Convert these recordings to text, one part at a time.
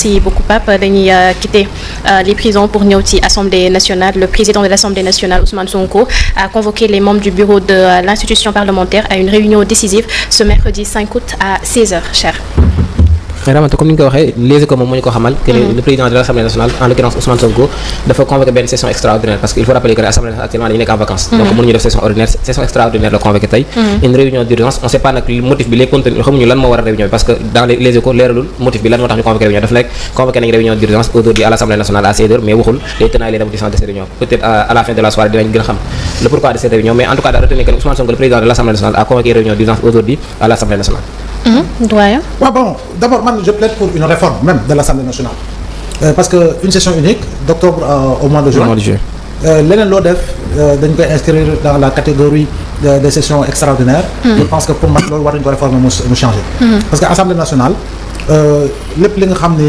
Merci beaucoup Pape dañuy quitter les prisons pour ñëw ci Assemblée nationale. Le président de l'Assemblée nationale Ousmane Sonko a convoqué les membres du bureau de l'institution parlementaire à une réunion décisive ce mercredi 5 août à 16h. Cher. Ramata comme ni nga ko waxee Les Échos moom moo ñu ko xamal que le président de l'Assemblée nationale en l'occurrence Ousmane Sonko dafa convoqué benn session extraordinaire parce que il faut rappeler que l'Assemblée nationale actuellement dañu nekk en vacances donc mënuñu def session ordinaire session extraordinaire la convoqué tey une réunion d'urgence on sait pas nag motif bi les contenus xamuñu lan moo war a réunion bi parce que dans Les Échos leeralul motif bi lan moo tax ñu convoqué réunion daf nekk convoqué nañ réunion d'urgence aujourd'hui à l'Assemblée nationale à 16h mais waxul les tenants et les aboutissants de cette réunion peut-être à la fin de la soirée dinañ gën a xam le pourquoi de cette réunion mais en tout cas daa retenir que Ousmane Sonko le président de l'Assemblée nationale a convoqué réunion d'urgence aujourd'hui à l'Assemblée nationale. Doyen. Ouais, bon, d'abord, moi, je plaide pour une réforme même de l'Assemblée nationale. Parce qu'une session unique, d'octobre au mois de juin, leneen loo def dañ koy inscrire dans la catégorie des sessions extraordinaires. Je pense que pour moi, loolu war nañu ko réformer mu changer. Parce que Assemblée nationale lépp li nga xam ne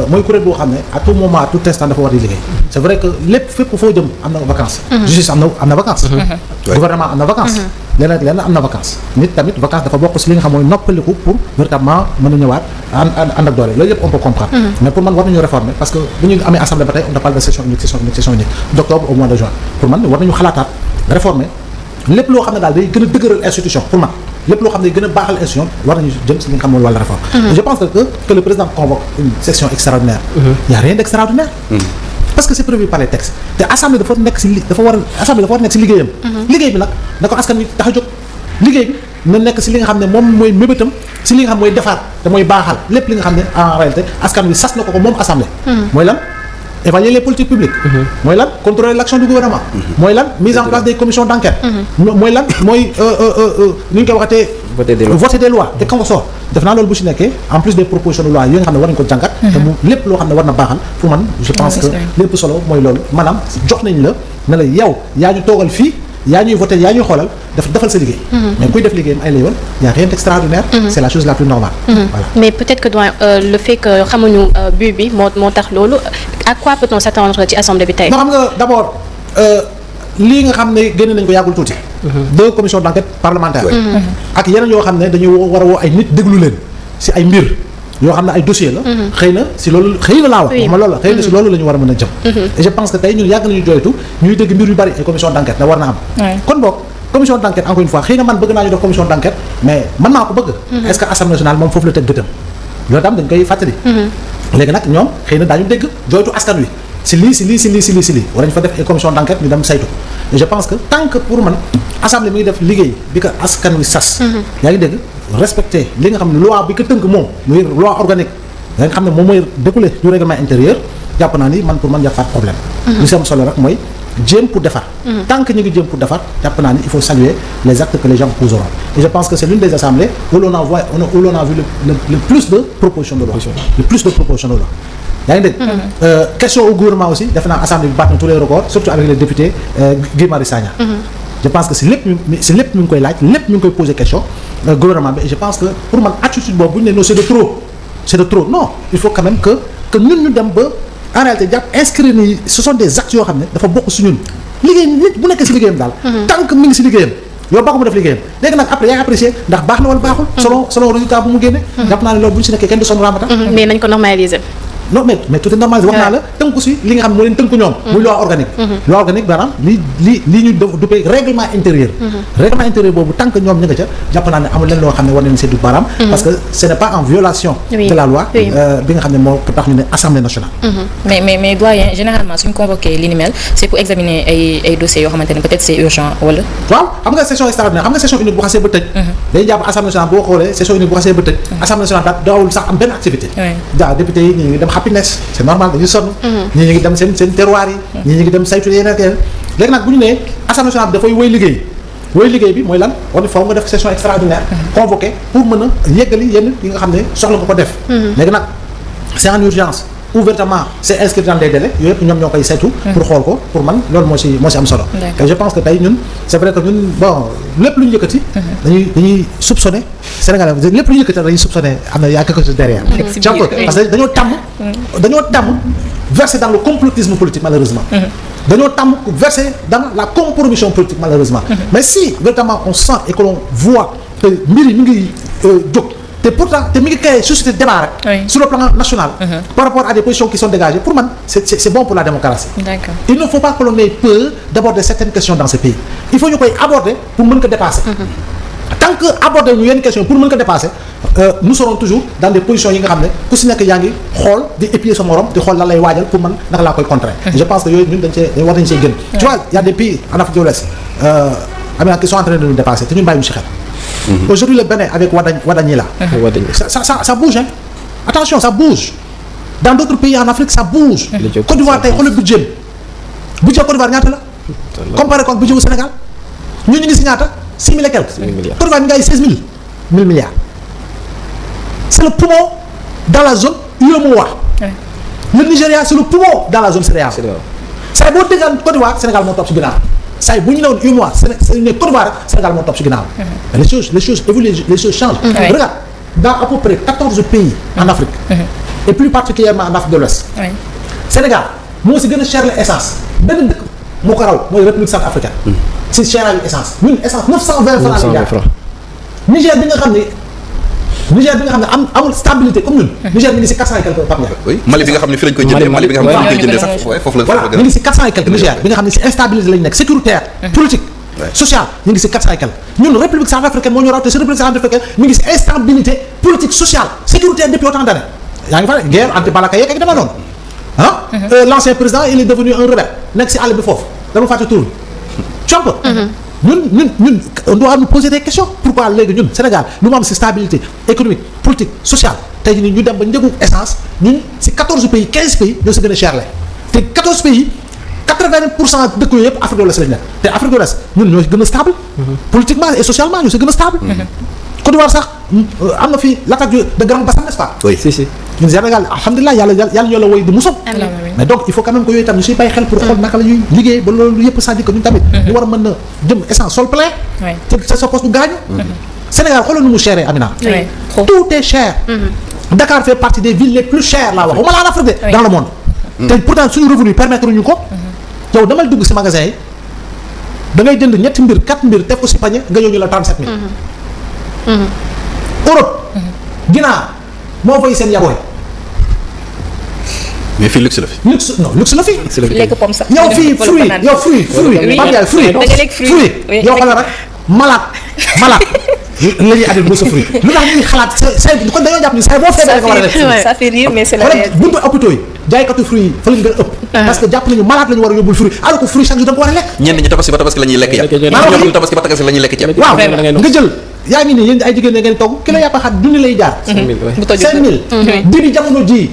mooy kuréel boo xam ne à tout moment à tout instant dafa war di liggéey. C'est vrai que lépp fépp foo jëm am na vacances. Justice am na vacances. Gouvernement am na vacances. leneen am na vacances nit tamit vacances dafa bokk ci li nga xam mooy noppaliku pour véritablement mën a ñëwaat ànd ak doole loolu yëpp on peut comprendre. Mais pour man war nañu réformer parce que bu ñu amee assemblée ba tey on parle de session unique d'octobre au mois de juin pour man war nañu xalaataat réformer lépp loo xam ne daal day gën a dëgëral institution pour man lépp loo xam ne day gën a baaxal institution war nañu jëm ci li nga xam mooy wàllu réforme. Je pense que le président convoque une session extraordinaire. Il y a rien d'extraordinaire. Parce que c'est prévu par les textes te assemblée dafa nekk ci nekk ci liggéeyam. liggéey bi nag na ko askan wi tax a jóg liggéey bi na nekk ci li nga xam ne moom mooy mébétam ci li nga xam mooy defaat te mooy baaxal lépp li nga xam ne en réalité askan wi sas na ko moom assemblée. mooy lan évaluer les politiques publiques. mooy lan contrôler l'action du gouvernement. mooy lan mise en place des commissions d'enquête. mooy lan mooy ni ñu koy waxatee. voter des lois te consort def naa loolu bu ci nekkee en plus des propositions de loi yi nga xam ne war nañu ko jàngat. te mu lépp loo xam ne war na baaxal pour man je pense que lépp solo mooy loolu maanaam jox nañ la ne la yow yaa ñu toogal fii yaa ñuy voter yaa ñuy xoolal defal sa liggéey. mais kuy def liggéeyam ay la yoon y a rien d'extraordinaire. C'est la chose la plus normale. Voilà. Mais peut-être que le fait que xamuñu but bi moo tax loolu à quoi peut-on s'attendre ci assemblée bi tey. non xam nga d'abord lii nga xam ne génne nañ ko yàggul tuuti. 2 commissions d'enquête parlementaires. ak yeneen yoo xam ne dañuy war a woo ay nit déglu leen ci ay mbir yoo xam ne ay dossiers la. xëy na ci loolu xëy na laa wax. ma loolu la xëy na ci loolu la ñu war a mën a jëm. et je pense que tey ñun yàgg nañu jooytu ñuy dégg mbir yu bari ay commission d'enquête da war na am. kon boog commission d'enquête encore une fois xëy na man bëgg naa ñu def commission d'enquête mais man maa ko bëgg. est-ce que Assemblée nationale moom foofu la teg gëtëm loolu tam dañ koy fàttali. léegi nag ñoom xëy na daañu dégg jooytu askan wi ci lii war nañu fa def ay commission d'enquête ñu dem saytu et je pense que tant que pour man assemblée mi ngi def liggéey bi ko askan wi sas. yaa ngi dégg respecter li nga xam ne loi bi ko tënk moom muy loi organique nga xam ne moom mooy découler du règlement intérieur jàpp naa ni man pour man jàppaat problème. li si am solo rek mooy jéem pour defar. tant que ñu ngi jéem pour defar jàpp naa ni il faut saluer les actes que les gens poseront et je pense que c'est l'une des assemblées où l'on a vu le plus de propositions de loi. yaa ngi dégg. question au gouvernement aussi defe naa assemblée bi battre na tous les records surtout avec les députés Guy Marius Sagna. Je pense que c'est lépp mi ngi koy laaj lépp mi ngi koy poser question gouvernement bi et je pense que pour man attitude boobu bu ñu ne non c'est de trop non il faut quand même que ñun ñu dem ba en réalité jàpp inscrire ni ce sont des actes yoo xam ne dafa bokk su ñun liggéey nit bu nekkee ci liggéeyam daal. tant que mi ngi ci liggéeyam yow ba ko mu def liggéeyam léegi nag après yaa ngi apprécier ndax baax na wala baaxul. selon résultat bu mu génne. jàpp naa ne loolu bu ñu ci nekkee kenn du sonn Ramata. mais nañ ko normaliser. non mais tout est normal wax naa la tënku ci li nga xam ne moo leen tënku ñoom. muy loi organique. loi organique maanaam li ñu duppee règlement intérieur. règlement intérieur boobu tant que ñoom ñu nga ca jàpp naa ne amul leen loo xam ne war nañu seddu baaraam. parce que ce n'est pas en violation. de la loi bi nga xam ne moo tax ñu ne assemblée nationale. mais doyen généralement suñu convoqué li ni mel c'est pour examiner ay dossiers yoo xamante ne peut-être c'est urgent wala. waaw xam nga session extraordinaire xam nga session unique bu xasee ba tëj. dañuy jàpp assemblée nationale boo xoolee session unique bu xasee ba tëj. assemblée nationale daawul sax am benn activité. daa député yi ñu ngi dem happiness c'est normal dañuy sonn. ñii ñu ngi dem seen terroir yi. ñii ñu ngi dem saytu yeneen léegi nag bu ñu nee assemblée nationale bi dafay wéy liggéey bi mooy lan war faw nga def session extraordinaire convoqué pour mën a yeggali yenn yi nga xam ne soxla nga ko def. léegi nag c'est en urgence ouvertement c'est inscrit dans les délais yooyu yëpp ñoom ñoo koy saytu. pour xool ko pour man loolu moo ci am solo. et je pense que tey ñun c'est vrai que ñun bon lépp lu ñu yëkkati. dañuy soupçonner Sénégalais lépp lu ñu yëkkati dañuy soupçonner am na y a quelque chose derrière. parce que dañoo tàmm verser dans le complotisme politique malheureusement. dañoo tàmm verser dans la compromission politique malheureusement. mais si véritablement on sent et que l'on voit que mbir yi mi ngi jóg te pourtant te mi ngi créé suscité débat rek. sur le plan national. par rapport à des positions qui sont dégagées pour man c'est bon pour la démocratie. D'accord. Il ne faut pas que l'on ait peur d'aborder certaines questions dans ce pays il faut ñu koy aborder pour mën ko dépasser. tant que aborder ñu yenn question pour mën ko dépasser nous serons toujours dans des positions yi nga xam ne ku si nekk yaa ngi xool di épier sa morom di xool lan lay waajal pour man naka laa koy contrer. je pense que yooyu ñun war nañ see gën. tu vois y a des pays en Afrique de l'Ouest qui sont en train de nous dépasser te ñun bàyyi ñu si xel. Aujourd'hui le Bénin avec Wadagni là. ça bouge hein. Attention ça bouge. Dans d'autres pays en Afrique ça bouge. Côte d'Ivoire tey xoolal budget Côte d'Ivoire ñaata la. comparé ko ak budget bu Sénégal ñun ñu ngi si ñaata 6 000 et quelques. Côte d'Ivoire ñu ngi ay 16 000 milliards. C'est le poumon dans la zone UEMOA. Le Nigeria c'est le poumon dans la zone CEDEAO. saa boo déggaan Côte d'Ivoire Sénégal moo topp si ginnaaw. saa yi bu ñu newoon UEMOA Sénégal Côte d'Ivoire Sénégal moo topp si ginnaaw. mais les choses évoluent les choses changent. Regarde dans à peu près 14 pays en Afrique. et plus particulièrement en Afrique de l'Ouest. Sénégal moo si gën a cher la essence benn dëkk moo ko raw mooy République centrafricaine. si cheraayu essence ñun essence 920 francs la ñu Niger bi nga xam ne amul stabilité comme ñun. Niger mi ngi si 400 et quelques par Ndiaye. oui Mali bi nga xam ne fi lañ koy jëndee Mali bi nga xam ne fi lañ koy jëndee sax foofu la. voilà mi ngi si 400 et quelques Niger bi nga xam ne si instabilité lañ nekk sécuritaire. politique sociale ñu ngi si 400 et quelques ñun République centrafricaine moo ñu raw te si République centrafricaine mi ngi si instabilité politique sociale sécuritaire depuis autant d'années. yaa ngi fa guerre anti Balaka yeeg ak dama noonu ah. l'ancien président il est devenu un rebelle nekk si àll bi foofu dama fàtte tur ñun on doit nous poser des questions pourquoi léegi ñun Sénégal lu mu am ci stabilité économique politique sociale tey jii ñu dem ba njëgu essence ñun ci 14 pays 15 pays ñoo ci gën a cher la te 14 pays 80% dëkk yooyu yëpp Afrique de l'Ouest lañu nekk te Afrique de l'Ouest ñun ñoo ci gën a stable. politiquement et socialement ñoo ci gën a stable. Côte d'Ivoire sax am na fi l'attaque de Grand Bassam n'est-ce pas. oui si. ñun Sénégal alhamdulilah yàlla ñoo la woy di musal. mais donc il faut quand même que yooyu tam ñu siy bàyyi xel pour xool naka la ñuy liggéey ba loolu yëpp c'est-à-dire que ñun tamit. ñu war a mën a jëm essence sol plein. te sa poste du gaañu. Sénégal xoolal nu mu chéré Amina. tout est cher. Dakar fait partie des villes les plus chères laa wax waxuma la en Afrique de dans le monde. te pourtant suñu revenu permettre ñu ko. yow damal dugg si magasin yi da ngay jënd ñetti mbir 4 mbir teg ko si panier nga ñëw ñu la 37 000. Europe. Guinée moo fay seen yaboy. mais fii luxe la fi. luxe la fi. lekk pomme sax. yow fii fruit yow xoolal rek malade la ñuy addil ba sa fruit lu tax ñuy xalaat say kon dañoo jàpp ni say boo feebaree nga war a def. ça fait rire mais c'est la réalité. buntu hôpitaux yi jaaykatu fruit yi fa lañ gën a ëpp. parce que jàpp nañu malade la ñu war a yóbbul fruit alors que fruit chaque jour da nga ko war a lekk. ñenn ñi tabaski ba tabaski la ñuy lekk yàpp. ñoom ñu tabaski ba tabaski la ñuy lekk ceeb. waaw nga jël yaa ngi nii yéen ay jigéen ngeen togg ki la yàpp xat junni lay jaar. 5000 dibi jamono ji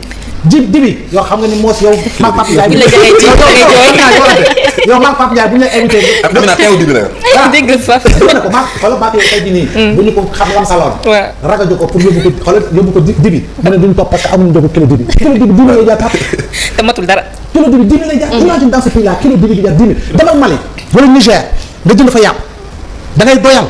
dibi yoo xam nga ni moos yow maag Pape Ndiaye yow maag Pape Ndiaye bu ñu la invité dama naa teew dibi la dégg fa ne ko maag xoolal baak yow tey jii nii bu ñu ko xam wan saloon ragajo ko pour yóbbu ko dibi mu ne duñ topp parce que amuñu jogu kilo dibi 10 000 lay jaar Pape te matul dara kilo dibi 10 000 lay jaar imagine dans ce pays là kilo dibi di jaar 10 000 demal Mali wala Niger nga jënd fa yàpp da ngay doyal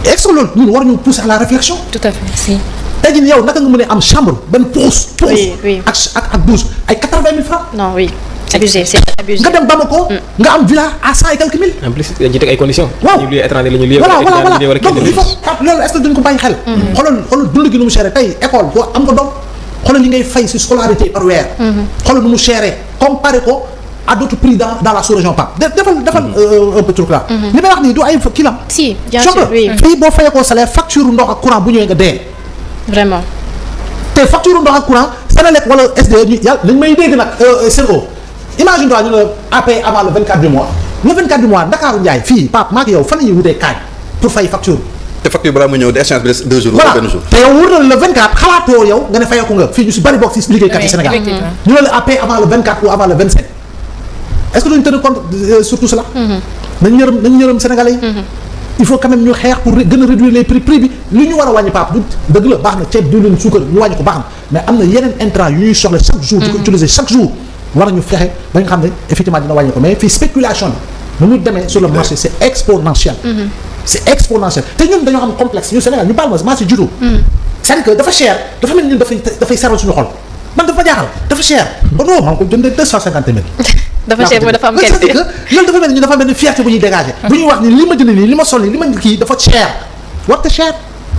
est-ce que loolu ñun war ñu pousser à la réflexion. tout à fait si. tey jii yow naka nga mën a am chambre benn pousse. oui ak douche ay 80 000 francs. non oui abusé c'est abusé. nga dem Bamako. nga am villa à 100 et quelques mille. en plus dañ ci teg ay conditions. waaw ñu lié étranger la ñu lié. voilà donc il faut loolu est-ce que duñ ko bàyyi xel. xoolal dund gi nu mu chéré tey école boo am nga doom xoolal li ngay fay si scolarité par weer. xoolal nu mu chéré comparé ko. à d'autres prix dans la sous-région Pape defal un peu truc là. li may wax nii du ay kii la. si bien sûr oui. fii boo fayee ko salaire facture ndox ak courant bu ñëwee nga dee. vraiment. te facture ndox ak courant Senelec wala SDE ñu yàlla dañ may dégg nag Sen'Eau imagine toi ñu ne à payer avant le 24 du mois le 24 du mois Dakar Ndiaye fii Pape maa ngi yow fan la ñuy wutee kaañ pour fay facture. te facture balaa muy ñëw de échéance bi des 2 jours. voilà benn jour te yow wóor na le 24 xalaatoo yow nga ne fayeeku nga fii ñu si bari bokk si liggéeykat yi Sénégal ñu ne la à payer avant le 24 ou avant le 25. est-ce que duñu tenir compte sur tout cela. nañu yërëm Sénégalais yi. il faut quand même ñu xeex pour gën a réduire les prix bi li ñu war a wàññi Pape du dëgg la baax na ceeb diwlin suukar ñu wàññi ko baax na mais am na yeneen intrants yu ñuy soxla chaque jour. di ko utiliser chaque jour war nañu fexe ba nga xam ne effectivement dina wàññi ko mais fii spéculation bi nu muy demee sur le marché c'est exponentiel. c'est exponentiel te ñun dañoo xam complexe ñu Sénégal ñu baal ma marché judo. c'est-à-dire que dafa cher dafa mel ni ñun dafay seral suñu xol man dafa jaaxal dafa cher ba non maa ngi ko jëndee 250 000. dafa cher mooy dafa am qualité c'est-à-dire que loolu dafa mel ni ñu dafa mel ni fierté bu ñuy dégager. bu ñuy wax ni li ma jënd nii li ma sol nii li ma kii dafa cher warut a cher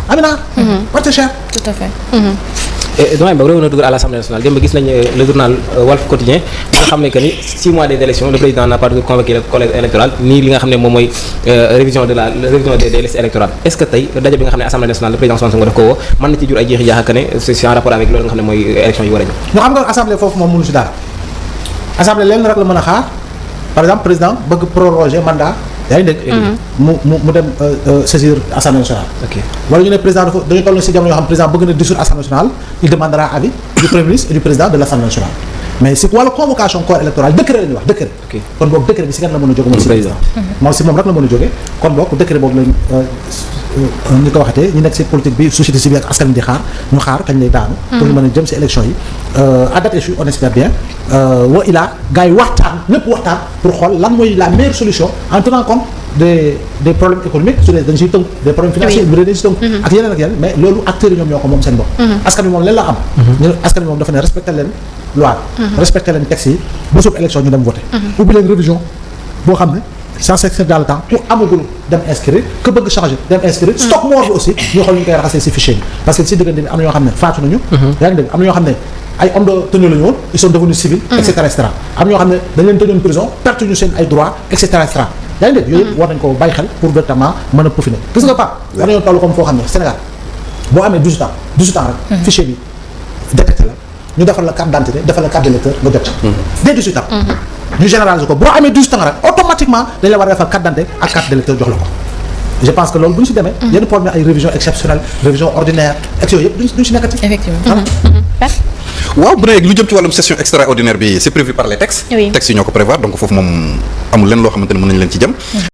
Amina. porte cher. tout à fait. et doyen ba réew na dugg à l'Assemblée nationale démb gis nañ le journal Walf Quotidien bi nga xam ne que ni 6 mois des élections le président n'a pas convoqué le collège électoral nii li nga xam ne moom mooy révision des listes électorales est-ce que tey daje bi nga xam ne Assemblée nationale le président Ousmane Sonko daf ko woo mën na ci jur ay jeexi jaaxa que ne c'est en rapport avec loolu nga xam ne mooy élection yi war a ñëw. ñu xam nga assemblée foofu moom mënu ci dara assemblée leen rek la mën a xaar par exemple président bëgg proroger mandat yaa ngi dégg. mu dem saisir assemblée nationale. ok wala ñu ne président dafa dañu toll si jamono yoo xam président bëgg na dissoudre assemblée nationale il demandera avis du premier ministre et du président de l'assemblée nationale mais si wàllu convocation corps électoral décret la ñuy wax décret. kon boog décret bi si kan la mën a jóge moom si président. moom si moom rek la mën a jóge kon boog décret boobu lañ ñu ko waxatee ñu nekk si politique bi société civile ak askan di xaar ñu xaar kañ lay daanu. pour ñu mën a jëm si élection yi à date échue on espère bien wa ilaa gars yi waxtaan ñëpp waxtaan pour xool lan mooy la meilleure solution en tenant compte des problèmes économiques su dee dañ siy tënk des problèmes financiers bu dee dañ siy tënk ak yeneen mais loolu acteurs yi ñoom ñoo ko moom seen bopp askan bi moom leen la am ñu askan bi moom dafa ne respecté leen loi respecté leen texte yi ba suuf élection ñu dem voté ubbi leen révision boo xam ne sans s'inscrire dans le temps ku amagul dem inscrire que bëgg changer dem inscrire stock mort bi aussi ñu xool ñu koy raxasee si fichier bi parce que si diggante bi am na ñoo xam ne faatu nañu yaa ngi dégg am na ñoo xam ne ay hommes de tenue la ñu woon ils sont devenus civils et cetera et cetera am na ñoo xam ne dañ leen tëjoon prison perte ñu seen ay droits et cetera et cetera yaa ngi dégg yooyu yëpp war nañ ko bàyyi xel pour véritablement mën a peaufiner gis nga Pape war nañoo toll comme foo xam ne Sénégal boo amee 18 ans rek fichier bi détecté la ñu defal la carte d'identité defal la carte d'électeur nga jot dès 18 ans ñu généraliser ko boo amee 18 ans rek automatiquement dañ la war a defal carte d'identité ak carte d'électeur jox la ko je pense que loolu bu ñu si demee yenn problème ay révision exceptionnelle révision ordinaire ak yooyu yëpp duñ si nekkati effectivement. waaw bu ne lu jëm ci wàllum session extraordinaire bi c'est prévu par les textes. Oui. textes yi ñoo ko prévoir donc foofu moom amul leen loo xamante ne mën nañu leen ci jëm.